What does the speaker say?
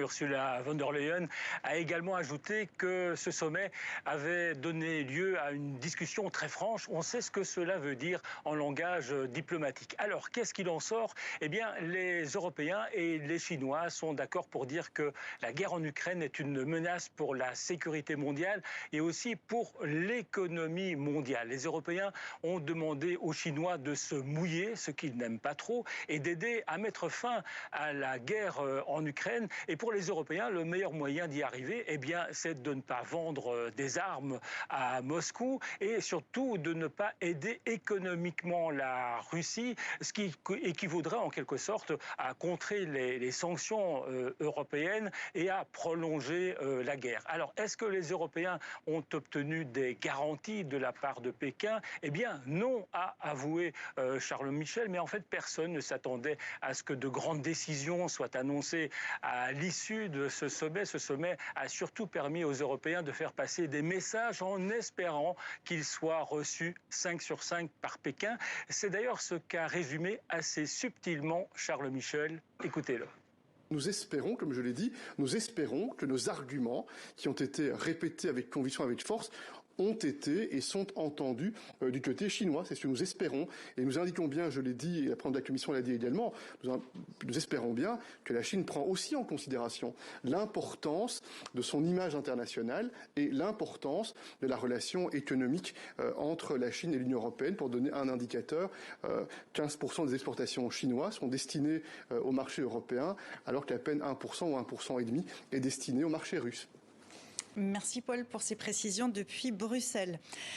Ursula von der Leyen, a également ajouté que ce sommet avait donné lieu à une discussion très franche. On sait ce que cela veut dire en langage diplomatique. Alors, qu'est-ce qu'il en sort? Eh bien, les Européens et les Chinois sont d'accord pour dire que la guerre en Ukraine est une menace pour la sécurité mondiale et aussi pour l'économie mondiale. Les Européens ont demandé aux Chinois de se mouiller, ce qu'ils n'aiment pas trop, et d'aider à mettre fin à la guerre en Ukraine. Et pour les Européens, le meilleur moyen d'y arriver, eh bien, c'est de ne pas vendre des armes à Moscou et surtout de ne pas aider économiquement la Russie, ce qui équivaudrait en quelque sorte à contrer les sanctions européennes et à prolonger la guerre. Alors, est-ce que les Européens ont obtenu des garanties de la part de Pékin? Eh bien, non, a avoué Charles Michel, mais en fait, personne ne s'attendait à ce que de grandes décisions soient annoncées à l'issue de ce sommet. Ce sommet a surtout permis aux Européens de faire passer des messages en espérant qu'ils soient reçus 5 sur 5 par Pékin. C'est d'ailleurs ce qu'a résumé assez subtilement Charles Michel. Écoutez-le. Nous espérons, comme je l'ai dit, nous espérons que nos arguments, qui ont été répétés avec conviction, avec force, ont été et sont entendus du côté chinois. C'est ce que nous espérons. Et nous indiquons bien, je l'ai dit, et la présidente de la Commission l'a dit également, nous espérons bien que la Chine prend aussi en considération l'importance de son image internationale et l'importance de la relation économique entre la Chine et l'Union européenne. Pour donner un indicateur, 15% des exportations chinoises sont destinées au marché européen, alors qu'à peine 1% ou 1,5% est destiné au marché russe. Merci Paul pour ces précisions depuis Bruxelles.